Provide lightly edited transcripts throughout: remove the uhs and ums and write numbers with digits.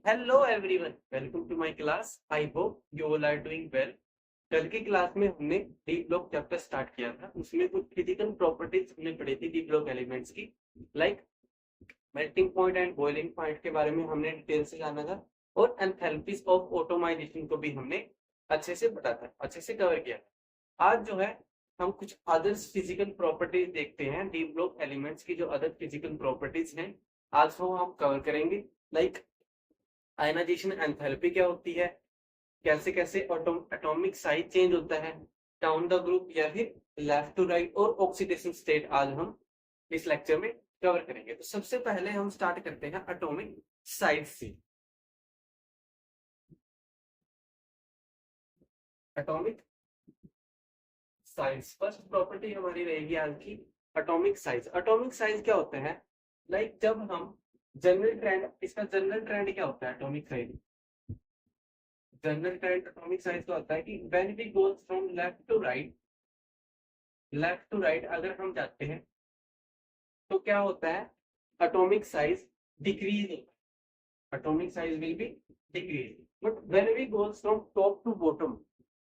Hello everyone, welcome to my class. I hope you all are doing well. कल की class में हमने D block chapter start किया था। उसमें कुछ फिजिकल प्रॉपर्टीज हमने पढ़ी थी डी ब्लॉक एलिमेंट्स की, like melting point and boiling point के बारे में हमने डिटेल से जाना था, और एंथैल्पीज ऑफ ऑटोमाइजेशन को भी हमने अच्छे से पढ़ा था, अच्छे से कवर किया था। आज जो है हम कुछ अदर फिजिकल प्रॉपर्टीज देखते हैं, डी ब्लॉक एलिमेंट्स की जो अदर फिजिकल प्रॉपर्टीज हैं आज वो हम कवर करेंगे। लाइक आयनाइजेशन एंथैल्पी क्या होती है, कैसे कैसे एटॉमिक साइज चेंज होता है, डाउन द ग्रुप या फिर लेफ्ट टू राइट, और ऑक्सीडेशन स्टेट आज हम इस लेक्चर में कवर करेंगे। तो सबसे पहले हम स्टार्ट करते हैं एटॉमिक साइज से। एटॉमिक साइज फर्स्ट प्रॉपर्टी हमारी रहेगी आज की, एटॉमिक साइज। एटॉमिक साइज क्या होता है, लाइक जब हम जनरल ट्रेंड, इसका जनरल ट्रेंड क्या होता है atomic size, general trend atomic size का होता है कि when we go from left to right, left to right अगर हम जाते हैं तो क्या होता है, एटॉमिक साइज डिक्रीज होता है, atomic size will be decrease. But when we go from top to bottom,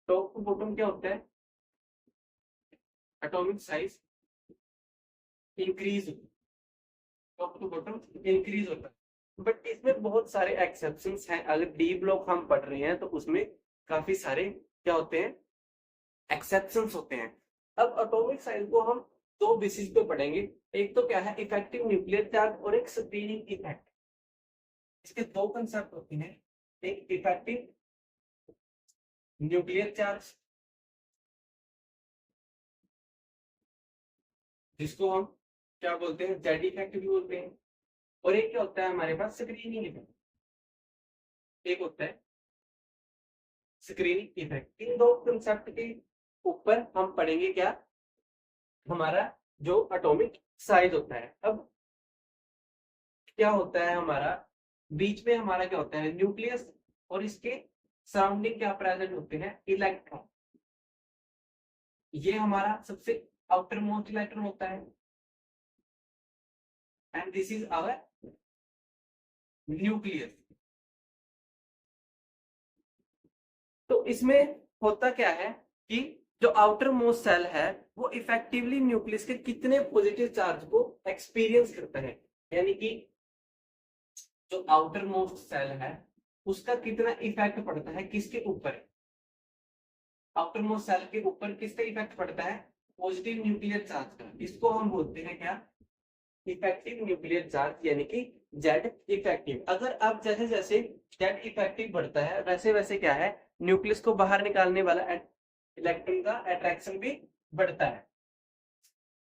top to bottom क्या होता है, atomic size increase, top to bottom increase होता है। बट इसमें बहुत सारे एक्सेप्शंस हैं, अगर डी ब्लॉक हम पढ़ रहे हैं तो उसमें काफी सारे क्या होते हैं, एक्सेप्शंस होते हैं। अब एटॉमिक साइज को हम दो बेसिस पे पढ़ेंगे, एक तो क्या है इफेक्टिव न्यूक्लियर चार्ज और एक स्क्रीनिंग इफेक्ट। इसके दो कंसेप्ट होते हैं, एक इफेक्टिव न्यूक्लियर चार्ज जिसको हम क्या बोलते हैं, जेड इफेक्ट भी बोलते हैं, और एक क्या होता है हमारे पास स्क्रीनिंग इफेक्ट, एक होता है स्क्रीनिंग इफेक्ट। इन दो कंसेप्ट के ऊपर हम पढ़ेंगे क्या, हमारा जो एटॉमिक साइज होता है। अब क्या होता है हमारा, बीच में हमारा क्या होता है न्यूक्लियस, और इसके सराउंडिंग क्या प्रेजेंट होते हैं, इलेक्ट्रॉन। ये हमारा सबसे आउटर मोस्ट इलेक्ट्रॉन होता है, and this is our nucleus. तो इसमें होता क्या है कि जो आउटर मोस्ट सेल है वो इफेक्टिवली न्यूक्लियस के कितने पॉजिटिव चार्ज को एक्सपीरियंस करता है, यानी कि जो आउटर मोस्ट सेल है उसका कितना इफेक्ट पड़ता है किसके ऊपर, आउटर मोस्ट सेल के ऊपर किसका इफेक्ट पड़ता है, पॉजिटिव न्यूक्लियर चार्ज का। इसको हम बोलते हैं क्या, इफेक्टिव न्यूक्लियर चार्ज, यानी कि जेड इफेक्टिव। अगर अब जैसे जैसे जेड इफेक्टिव बढ़ता है वैसे वैसे क्या है, न्यूक्लियस को बाहर निकालने वाला इलेक्ट्रॉन का अट्रैक्शन भी बढ़ता है।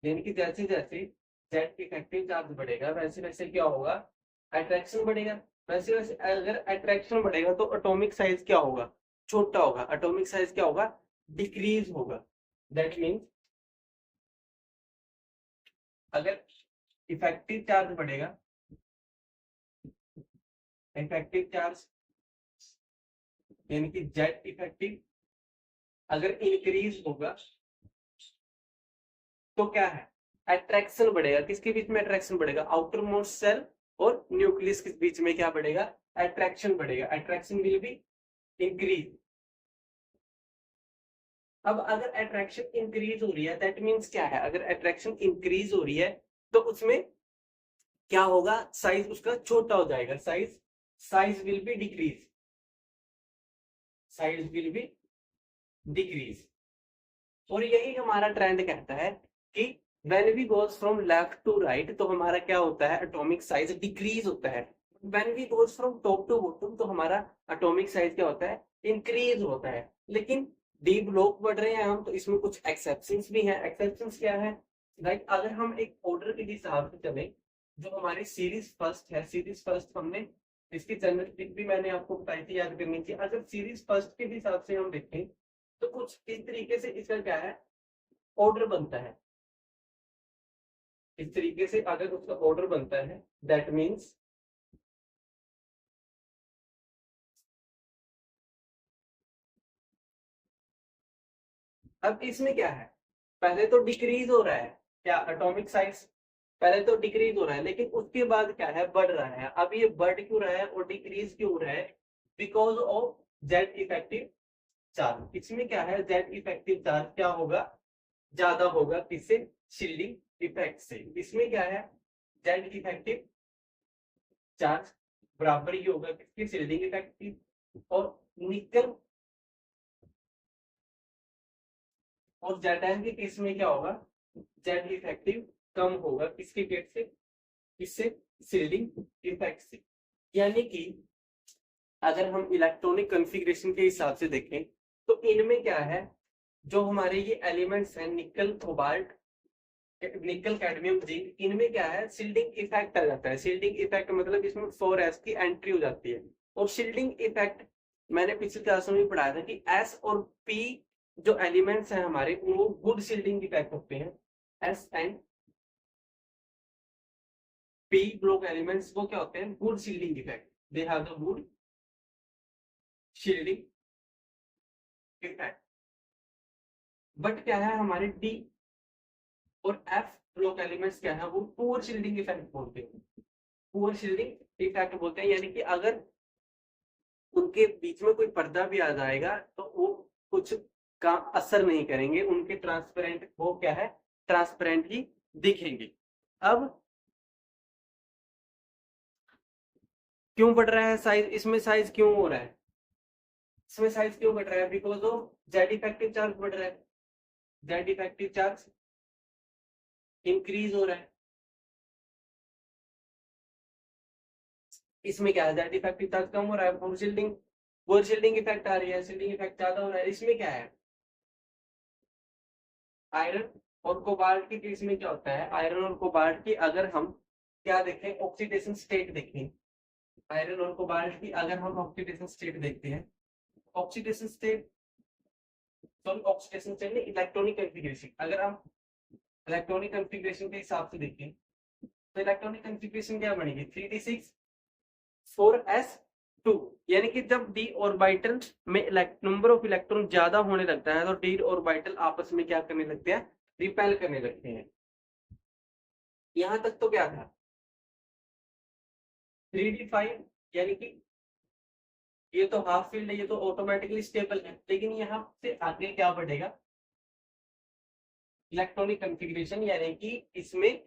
यानी कि जैसे जैसे जेड इफेक्टिव चार्ज बढ़ेगा वैसे वैसे क्या होगा, अट्रैक्शन बढ़ेगा। वैसे वैसे अगर अट्रैक्शन बढ़ेगा तो एटॉमिक साइज क्या होगा, छोटा होगा। एटॉमिक साइज क्या होगा, डिक्रीज होगा। दैट मीन्स अगर इफेक्टिव चार्ज बढ़ेगा, इफेक्टिव चार्ज यानी कि जेड इफेक्टिव अगर इंक्रीज होगा तो क्या है, अट्रैक्शन बढ़ेगा। किसके बीच में अट्रैक्शन बढ़ेगा, आउटर मोस्ट सेल और न्यूक्लियस के बीच में क्या बढ़ेगा, अट्रैक्शन बढ़ेगा। Attraction will be increase. अब अगर अट्रैक्शन इंक्रीज हो रही है दैट मीन्स क्या है, अगर अट्रैक्शन इंक्रीज हो रही है तो उसमें क्या होगा, साइज उसका छोटा हो जाएगा। Size size will be decrease, size will be decrease. और यही हमारा ट्रेंड कहता है कि when we goes from left to right तो हमारा क्या होता है, एटॉमिक साइज डिक्रीज होता है। When we goes from top to bottom तो हमारा एटॉमिक साइज क्या होता है, इंक्रीज होता है। लेकिन डी ब्लॉक बढ़ रहे हैं हम तो इसमें कुछ एक्सेप्शंस भी हैं। एक्सेप्शंस क्या है, लाइक अगर हम एक ऑर्डर के हिसाब से चले, जो हमारी सीरीज फर्स्ट है, सीरीज फर्स्ट हमने इसकी जनरल ट्रिक भी मैंने आपको बताई थी, याद करनी थी। अगर सीरीज फर्स्ट के हिसाब से हम देखें तो कुछ इस तरीके से इसका क्या है, ऑर्डर बनता है। इस तरीके से अगर उसका ऑर्डर बनता है दैट मीन्स अब इसमें क्या है, पहले तो डिक्रीज हो रहा है क्या, एटॉमिक साइज। पहले तो डिक्रीज हो रहा है, लेकिन उसके बाद क्या है, बढ़ रहा है। अब ये बढ़ क्यों रहा है और डिक्रीज क्यों हो रहा है? Because of Z effective charge. इसमें क्या है, जेड इफेक्टिव चार्ज क्या होगा, ज्यादा होगा किससे, शील्डिंग इफेक्ट से। इसमें क्या है, जेड इफेक्टिव चार्ज बराबर ही होगा किसकी, शील्डिंग इफेक्ट की। और निकल और जेड एन के केस में क्या होगा, जेड इफेक्टिव कम होगा किसके केस से, किससे, शील्डिंग इफेक्ट से। यानी कि अगर हम इलेक्ट्रॉनिक कॉन्फ़िगरेशन के हिसाब से देखें तो इनमें क्या है, जो हमारे ये एलिमेंट्स हैं nickel cobalt nickel cadmium zinc, इनमें क्या है, शील्डिंग इफेक्ट आ जाता है। शील्डिंग इफेक्ट मतलब इसमें 4s की एंट्री हो जाती है। और शील्डिंग इफेक्ट मैंने पिछले क्लास में भी पढ़ाया था कि s और p जो एलिमेंट्स हैं हमारे, वो गुड शील्डिंग इफेक्ट होते हैं। s and p block elements वो क्या होते हैं, good shielding effect, they have the good shielding effect. But क्या है, हमारे d और f ब्लॉक एलिमेंट्स क्या है, वो पुअर शील्डिंग इफेक्ट बोलते हैं, पुअर शील्डिंग इफेक्ट बोलते हैं। यानी कि अगर उनके बीच में कोई पर्दा भी आ जाएगा तो वो कुछ का असर नहीं करेंगे, उनके ट्रांसपेरेंट, वो क्या है, ट्रांसपेरेंट ही दिखेंगे। अब क्यों बढ़ रहा है साइज, इसमें साइज क्यों हो रहा है, इसमें साइज क्यों बढ़ रहा है, because of Z effective charge बढ़ रहा है, जेड इफेक्टिव चार्ज इंक्रीज हो रहा है। इसमें क्या है, जेड इफेक्टिव चार्ज कम हो रहा है, वो शील्डिंग इफेक्ट आ रही है, शील्डिंग इफेक्ट ज्यादा हो रहा है। इसमें क्या है, आयरन और कोबाल्ट के केस में क्या होता है, आयरन और कोबाल्ट की अगर हम क्या देखें, ऑक्सीडेशन स्टेट देखें, आयरन और कोबाल्ट की अगर हम ऑक्सीडेशन स्टेट देखते हैं, oxidation state, sorry oxidation state नहीं, इलेक्ट्रॉनिक कॉन्फ़िगरेशन, अगर हम इलेक्ट्रॉनिक कॉन्फ़िगरेशन के हिसाब से देखें तो इलेक्ट्रॉनिक कॉन्फ़िगरेशन क्या बनेगी, 3d6 4s2। यानी कि जब डी ऑर्बिटल में नंबर ऑफ इलेक्ट्रॉन ज्यादा होने लगता है तो डी ऑर्बिटल आपस में क्या करने लगते हैं, रिपेल करने लगते हैं। यहां तक तो क्या था, 3d5, यानी कि ये तो हाफ फील्ड है, ये तो ऑटोमेटिकली स्टेबल है। लेकिन यहाँ से आगे क्या बढ़ेगा, इलेक्ट्रॉनिक कॉन्फ़िगरेशन, यानी कि इसमें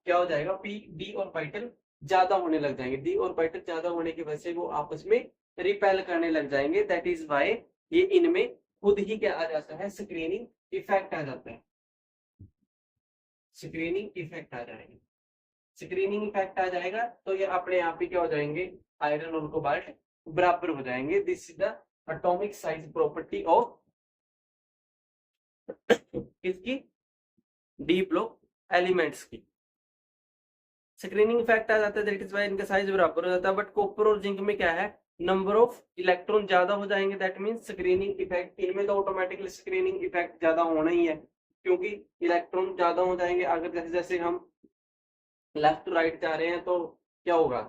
क्या हो जाएगा, पी डी ऑर्बिटल ज्यादा होने लग जाएंगे, डी ऑर्बिटल ज्यादा होने की वजह से वो आपस में रिपेल करने लग जाएंगे। दैट इज वाई ये इनमें खुद ही क्या आ जाता है, स्क्रीनिंग इफेक्ट आ जाता है, स्क्रीनिंग इफेक्ट आ जाएगा। स्क्रीनिंग इफेक्ट आ जाएगा तो ये अपने आप ही क्या हो जाएंगे, आयरन और कोबाल्ट बराबर हो जाएंगे। This is the atomic size property of किसकी, डी ब्लॉक एलिमेंट्स की। स्क्रीनिंग इफेक्ट आ जाता है, दैट इज वाई इनका साइज बराबर हो जाता है। बट कॉपर और जिंक में क्या है, नंबर ऑफ इलेक्ट्रॉन ज्यादा हो जाएंगे, दैट मींस स्क्रीनिंग इफेक्ट, इनमें तो ऑटोमेटिकली स्क्रीनिंग इफेक्ट ज्यादा होना ही है, क्योंकि इलेक्ट्रॉन ज्यादा हो जाएंगे। अगर जैसे जैसे हम लेफ्ट टू राइट जा रहे हैं तो क्या होगा,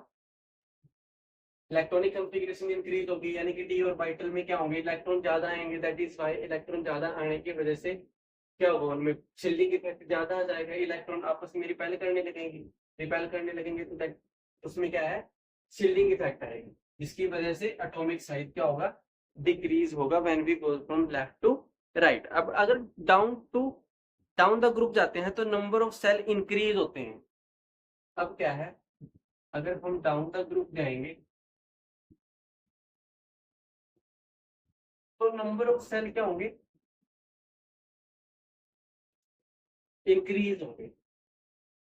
इलेक्ट्रॉनिक कॉन्फ़िगरेशन इंक्रीज होगी, यानी कि डी ऑर्बिटल में क्या होंगे, इलेक्ट्रॉन ज्यादा आएंगे। दैट इज वाई इलेक्ट्रॉन ज्यादा आने की वजह से क्या होगा, उनमें शील्डिंग इफेक्ट ज्यादा आ जाएगा, इलेक्ट्रॉन आपस में रिपेल करने लगेंगे, रिपेल करने लगेंगे तो दैट उसमें क्या है, शील्डिंग इफेक्ट आएगी, जिसकी वजह से एटॉमिक साइज क्या होगा, डिक्रीज होगा when we go from left to right. अब अगर डाउन द ग्रुप जाते हैं तो नंबर ऑफ सेल इंक्रीज होते हैं। अब क्या है, अगर हम डाउन द ग्रुप जाएंगे तो नंबर ऑफ सेल क्या होंगे, इंक्रीज होंगे।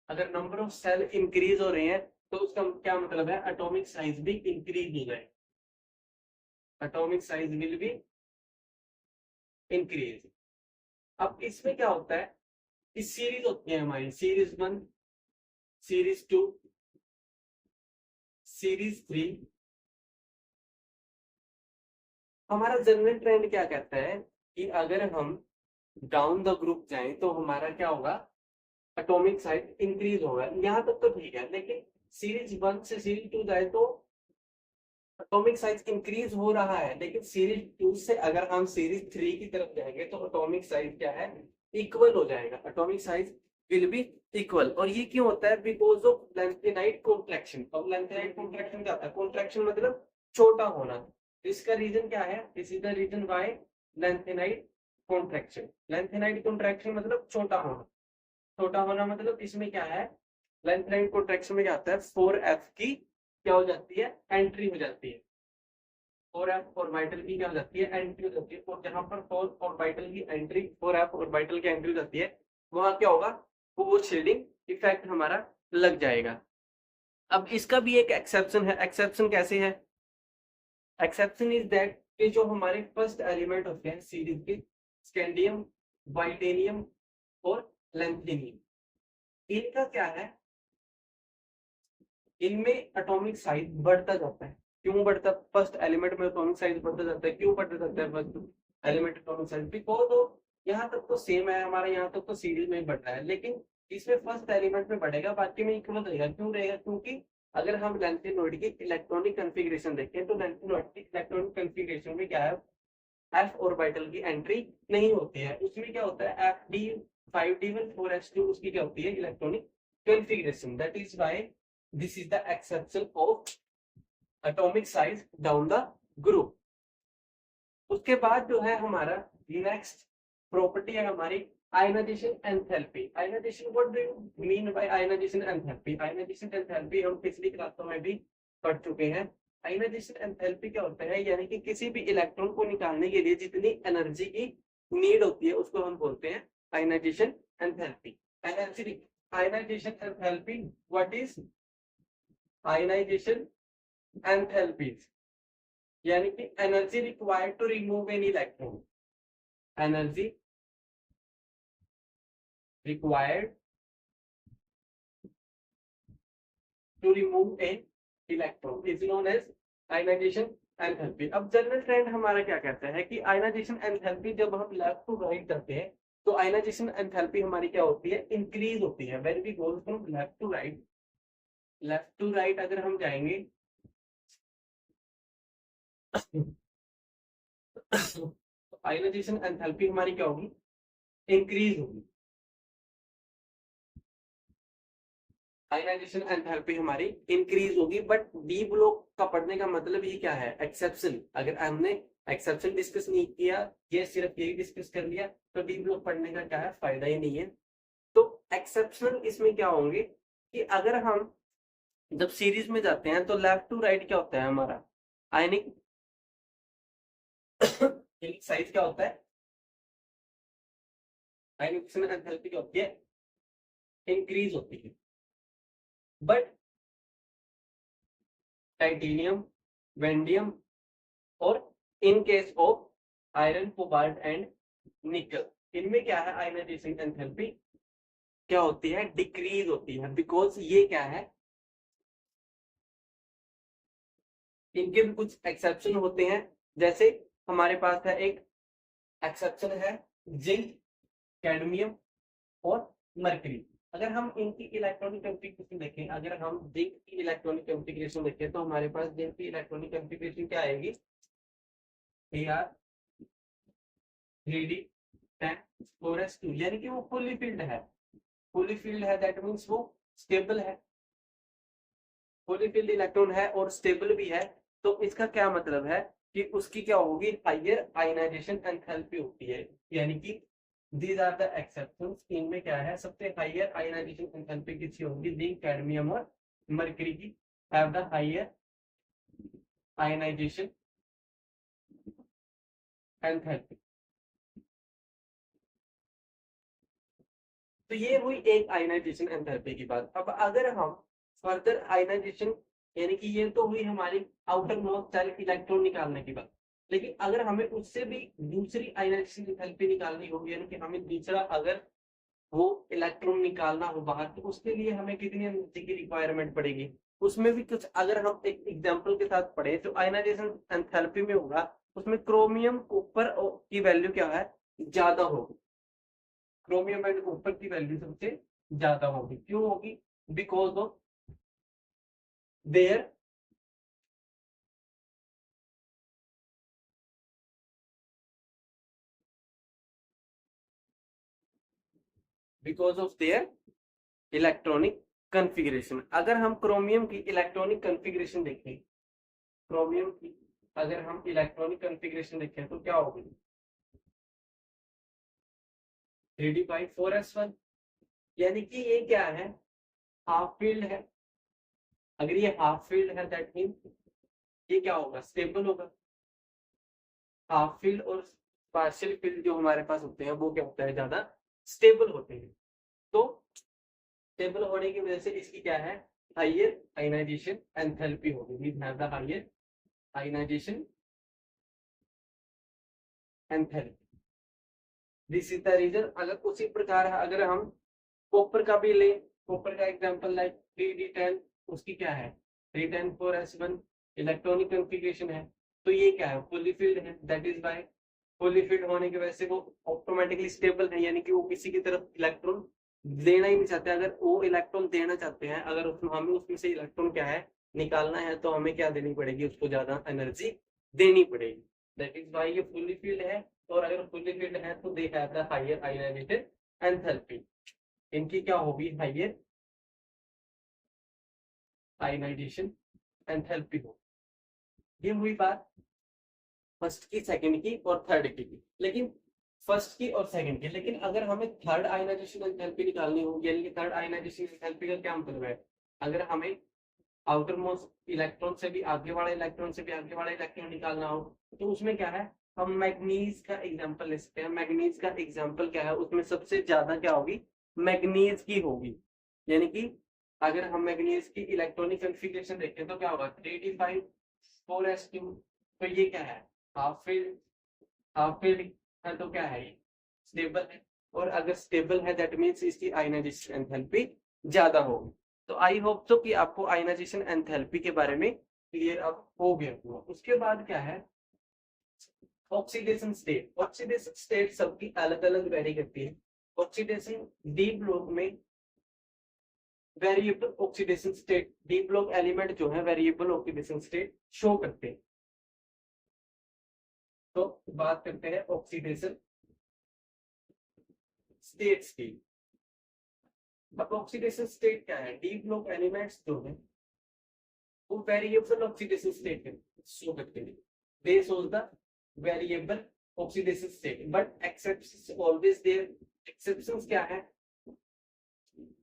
अगर नंबर ऑफ सेल इंक्रीज हो रहे हैं तो उसका क्या मतलब है, एटॉमिक साइज भी इंक्रीज हो जाए, atomic size will be increase. अब इसमें क्या होता है, इस सीरीज होती है हमारी, सीरीज 1, सीरीज 2, सीरीज 3। हमारा जनरल ट्रेंड क्या कहता है कि अगर हम डाउन द ग्रुप जाएं तो हमारा क्या होगा, एटॉमिक साइज इंक्रीज होगा। यहां तक तो ठीक है, लेकिन सीरीज 1 से सीरीज 2 जाए तो एटॉमिक साइज इंक्रीज हो रहा है, लेकिन सीरीज 2 से अगर हम सीरीज 3 की तरफ जाएंगे तो एटॉमिक साइज क्या है, इक्वल हो जाएगा। Atomic size will B equal. और ये क्यों होता है? Because of lanthanide contraction. अब लेंथेनाइट कॉन्ट्रैक्शन क्या होता है? कॉन्ट्रैक्शन मतलब छोटा होना। इसका रीजन क्या है? This is the reason why lanthanide contraction. Lanthanide contraction मतलब छोटा होना। छोटा होना मतलब इसमें क्या है? लेंथेनाइट कॉन्ट्रैक्शन में क्या होता है? 4f की क्या हो जाती है? एंट्री हो जाती है। 4f ऑर्बिटल की क्या हो जाती है? एंट्री हो जाती है। और जहां पर 4 ऑर्बिटल की एंट्री, 4f ऑर्बिटल की एंट्री हो जाती है, वहां क्या होगा? वो शील्डिंग इफेक्ट हमारा लग जाएगा। अब इसका भी एक एक्सेप्शन है। एक्सेप्शन कैसे है? एक्सेप्शन इज दैट कि जो हमारे फर्स्ट एलिमेंट होते हैं सीरीज के, स्कैंडियम, वाइटेनियम और लैंथेनियम, इनका क्या है? इनमें एटॉमिक साइज बढ़ता जाता है। क्यों बढ़ता? फर्स्ट एलिमेंट में एटॉमिक साइज बढ़ता जाता है। क्यों बढ़ता जाता है first element atomic size? Because यहाँ तक तो सेम है हमारा, यहाँ तक तो सीरीज में बढ़ रहा है, लेकिन इसमें फर्स्ट एलिमेंट में बढ़ेगा, बाकी में इक्वल रहेगा। क्यों रहेगा? क्योंकि अगर हम लैंथेनॉइड की इलेक्ट्रॉनिक कॉन्फ़िगरेशन देखें तो लैंथेनॉइड की इलेक्ट्रॉनिक कॉन्फ़िगरेशन में क्या है? एफ ऑर्बिटल की एंट्री नहीं होती है। उसमें क्या होता है? एफ डी 5d1 4s2, उसकी क्या होती है? Electronic configuration. That is why this is the exception of atomic size down the group. उसके बाद जो है हमारा नेक्स्ट प्रॉपर्टी है हमारी ionization enthalpy. Ionization, what do you mean by ionization enthalpy? Ionization enthalpy हम पिछली क्लासों में भी पढ़ चुके हैं। आयनाइजेशन एंथैल्पी क्या होता है? यानी कि किसी भी इलेक्ट्रॉन को निकालने के लिए जितनी एनर्जी की नीड होती है उसको हम बोलते हैं ionization enthalpy. Energy ionization enthalpy, what is ionization enthalpy? यानी कि energy required to remove an electron. Energy required to remove a electron is known as ionization enthalpy। अब जनरल ट्रेंड हमारा क्या कहता है कि आयनाइजेशन एंथैल्पी जब हम लेफ्ट टू राइट करते हैं तो आयनाइजेशन एंथैल्पी हमारी क्या होती है? इंक्रीज होती है। When we go from left to right, left to right अगर हम जाएंगे तो आयनाइजेशन एंथैल्पी हमारी क्या होगी? इंक्रीज होगी। आयनाइजेशन एंथैल्पी हमारी इंक्रीज होगी। बट डी ब्लॉक का पढ़ने का मतलब ये क्या है? एक्सेप्शन। अगर हमने एक्सेप्शन डिस्कस नहीं किया, ये सिर्फ यही डिस्कस कर लिया, तो डी ब्लॉक पढ़ने का क्या है? फायदा ही नहीं है। तो एक्सेप्शन इसमें क्या होंगे कि अगर हम जब सीरीज में जाते हैं तो लेफ्ट टू राइट क्या होता है हमारा? आयनिक साइज क्या होता है? आयनिक एंथैल्पी क्या होती है? इंक्रीज होती है। बट टाइटेनियम, वेंडियम और in case of iron, cobalt and निकल, इनमें क्या है? आयनाइजेशन एंथैल्पी क्या होती है? डिक्रीज होती है। बिकॉज ये क्या है? इनके भी कुछ एक्सेप्शन होते हैं। जैसे हमारे पास है एक एक्सेप्शन है जिंक, कैडमियम और मरकरी। अगर हम इनकी इलेक्ट्रॉनिक कॉन्फ़िगरेशन देखें, अगर हम जिंक की इलेक्ट्रॉनिक कॉन्फ़िगरेशन देखें तो हमारे पास जिंक की इलेक्ट्रॉनिक कॉन्फ़िगरेशन क्या आएगी? Ar3d10 4s2, यानी कि वो फुली फिल्ड है। फुली फिल्ड है दैट मीन्स वो स्टेबल है। फुली फिल्ड इलेक्ट्रॉन है और स्टेबल भी है, तो इसका क्या मतलब है कि उसकी क्या होगी? हाइयर आयनाइजेशन एंथैल्पी होती है। यानी कि दीज आर द एक्सेप्शंस। इनमें क्या है? सबसे हाइयर आयनाइजेशन एंथैल्पी किसकी होगी? जिंक, कैडमियम और मरकरी की have the higher ionization enthalpy. तो ये हुई एक आयनाइजेशन एंथैल्पी की बात। अब अगर हम फर्दर आयनाइजेशन, यानी कि ये तो हुई हमारी आउटर मोस्ट सेल इलेक्ट्रॉन निकालने की बात, लेकिन अगर हमें उससे भी दूसरी आयनाइजेशन एंथैल्पी निकालनी होगी, यानी कि हमें दूसरा अगर वो इलेक्ट्रॉन निकालना हो बाहर, तो उसके लिए हमें कितनी एनर्जी की रिक्वायरमेंट पड़ेगी? उसमें भी कुछ अगर हम एक एग्जांपल के साथ पढ़े तो आयनाइजेशन एंथैल्पी में होगा, उसमें क्रोमियम कॉपर की वैल्यू क्या है? ज्यादा होगी। क्रोमियम एंड कॉपर की वैल्यू सबसे ज्यादा होगी। क्यों होगी? Because of their because of their electronic configuration. अगर हम क्रोमियम की इलेक्ट्रॉनिक कॉन्फ़िगरेशन देखें, क्रोमियम की अगर हम इलेक्ट्रॉनिक कॉन्फ़िगरेशन देखें तो क्या होगी, 3d5 4s1, यानी कि ये क्या है, हाफ फील्ड है। अगर ये हाफ फील्ड है दैट मीन ये क्या होगा, स्टेबल होगा। हाफ फील्ड और पार्शियल फील्ड जो हमारे पास होते हैं वो क्या होता है, ज्यादा स्टेबल होते हैं। तो स्टेबल होने की वजह से इसकी क्या है, हाइयर आयनाइजेशन एंथैल्पी होगी। We have the higher ionization enthalpy. This is the reason. अगर उसी प्रकार अगर हम कॉपर का भी ले, कॉपर का एग्जांपल लाइक 3d10, उसकी क्या है 310 4s1 इलेक्ट्रॉनिक कॉन्फ़िगरेशन है। तो ये क्या है, फुली फिल्ड है। That is by fully filled होने की वजह से वो ऑटोमेटिकली स्टेबल है, यानी कि वो किसी की तरफ इलेक्ट्रॉन देना ही नहीं चाहते। अगर वो इलेक्ट्रॉन देना चाहते हैं, अगर हमें उसमें से इलेक्ट्रॉन क्या है निकालना है, तो हमें क्या देनी पड़ेगी, उसको ज्यादा एनर्जी देनी पड़ेगी। दैट इज वाई ये फुली फील्ड है। और अगर फुली फील्ड है तो they have the higher ionization enthalpy. इनकी क्या होगी, हाइयर आयनाइजेशन एंथैल्पी हो। ये हुई बात फर्स्ट की, सेकंड की और थर्ड की। लेकिन फर्स्ट की और सेकंड की, लेकिन अगर हमें थर्ड आयनाइजेशन एंथैल्पी निकालनी हो, यानी कि थर्ड आयनाइजेशन एंथैल्पी का क्या मतलब है, अगर हमें आउटर मोस्ट इलेक्ट्रॉन से भी आगे वाला इलेक्ट्रॉन से भी आगे वाला इलेक्ट्रॉन निकालना हो, तो उसमें क्या है, हम मैग्नीज का एग्जांपल ले सकते हैं। मैग्नीज का एग्जांपल क्या है, उसमें सबसे ज्यादा क्या होगी, मैग्नीज की होगी। यानी कि अगर हम मैग्नीज की इलेक्ट्रॉनिक कॉन्फ़िगरेशन देखें तो क्या होगा, 3d5 4s2। तो ये क्या है, हाफ फील्ड, हाफ फील्ड है तो क्या है, ये स्टेबल है। और अगर स्टेबल है दैट मीन्स इसकी आयनाइजेशन एंथैल्पी ज्यादा होगी। तो आई होप तो कि आपको आयनाइजेशन एंथैल्पी के बारे में क्लियर अब हो गया होगा। उसके बाद क्या है, ऑक्सीडेशन स्टेट। ऑक्सीडेशन स्टेट सबकी अलग अलग वेरी करती है। ऑक्सीडेशन डी ब्लॉक में variable oxidation state, D block element जो है वेरिएबल ऑक्सीडेशन स्टेट शो करते हैं। तो बात करते हैं ऑक्सीडेशन स्टेट्स की। अब ऑक्सीडेशन स्टेट क्या है, डी ब्लॉक एलिमेंट्स जो है वो वेरिएबल ऑक्सीडेशन स्टेट शो करते हैं। They shows the variable oxidation state but exceptions always there. Exceptions क्या है,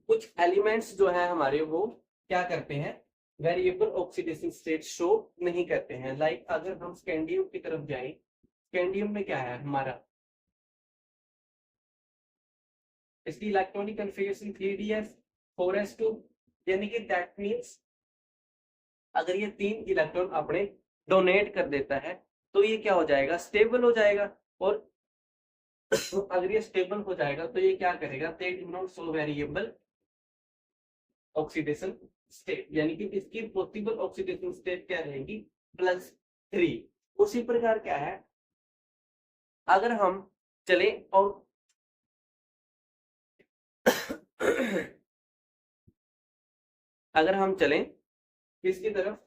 कुछ एलिमेंट्स जो है हमारे वो क्या करते हैं, वेरिएबल ऑक्सीडेशन स्टेट शो नहीं करते हैं। लाइक अगर हम स्कैंडियम की तरफ जाएं, स्कैंडियम में क्या है हमारा, इसकी इलेक्ट्रॉनिक कॉन्फ़िगरेशन 3d4s2, यानी कि दैट मींस अगर ये 3 इलेक्ट्रॉन अपने डोनेट कर देता है तो ये क्या हो जाएगा, स्टेबल हो जाएगा। और अगर ये स्टेबल हो जाएगा तो ये क्या करेगा, they do not show variable oxidation state, यानी कि इसकी पॉसिबल ऑक्सीडेशन स्टेट क्या रहेगी, +3। उसी प्रकार क्या है, अगर हम चले और अगर हम चलें किसकी तरफ,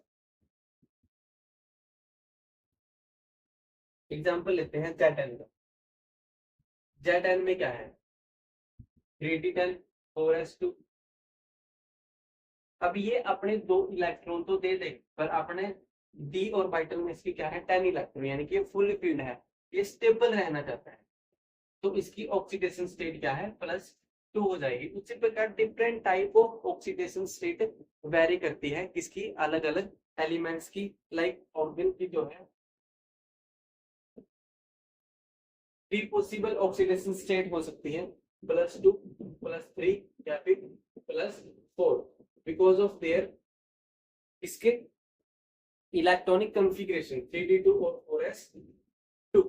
एग्जांपल लेते हैं Z10 का। Z10 में क्या है, 3d10 4s2। अब ये अपने 2 इलेक्ट्रॉन तो दे दे, पर अपने डी ऑर्बिटल में इसकी क्या है 10 इलेक्ट्रॉन, यानी कि ये फुल फील्ड है, ये स्टेबल रहना चाहता है। तो इसकी ऑक्सीडेशन स्टेट क्या है, +2 हो जाएगी। उसी प्रकार different type of oxidation state very करती है किसकी, अलग अलग एलिमेंट्स की। लाइक ऑर्गन की जो है 3 पॉसिबल ऑक्सीडेशन स्टेट हो सकती है, +2 +3 या फिर +4, बिकॉज ऑफ देयर इसके इलेक्ट्रॉनिक कॉन्फ़िगरेशन 3d2 और 4s2।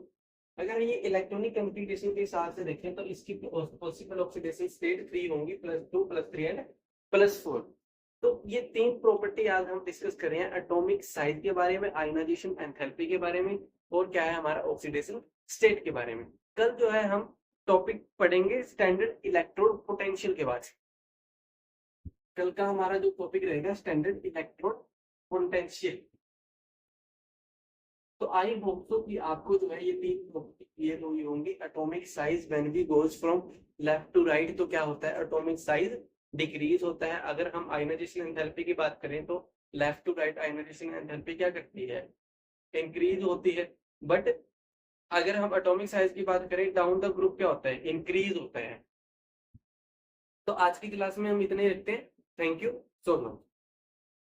अगर ये इलेक्ट्रॉनिक कॉन्फ़िगरेशन के हिसाब से देखें तो इसकी पॉसिबल ऑक्सीडेशन स्टेट 3 होंगी, +2 +3 एंड +4। तो ये 3 प्रॉपर्टी आज हम डिस्कस कर रहे हैं, एटॉमिक साइज के बारे में, आयनाइजेशन एंथैल्पी के बारे में, और क्या है हमारा ऑक्सीडेशन स्टेट के बारे में। कल जो है हम टॉपिक पढ़ेंगे स्टैंडर्ड इलेक्ट्रोड पोटेंशियल के बारे में। कल का हमारा जो टॉपिक रहेगा स्टैंडर्ड इलेक्ट्रोड पोटेंशियल। तो आई होप सो कि आपको जो है ये तीन प्रॉपर्टी क्लियर हुई होंगी। Atomic size when we goes from left to right तो क्या होता है, एटॉमिक साइज डिक्रीज होता है। अगर हम आयनाइजेशन एंथैल्पी की बात करें तो left to right ionization enthalpy क्या करती है, इंक्रीज होती है। बट अगर हम एटॉमिक साइज की बात करें डाउन द ग्रुप क्या होता है, इंक्रीज होता है। तो आज की क्लास में हम इतने ही रखते हैं। Thank you so much.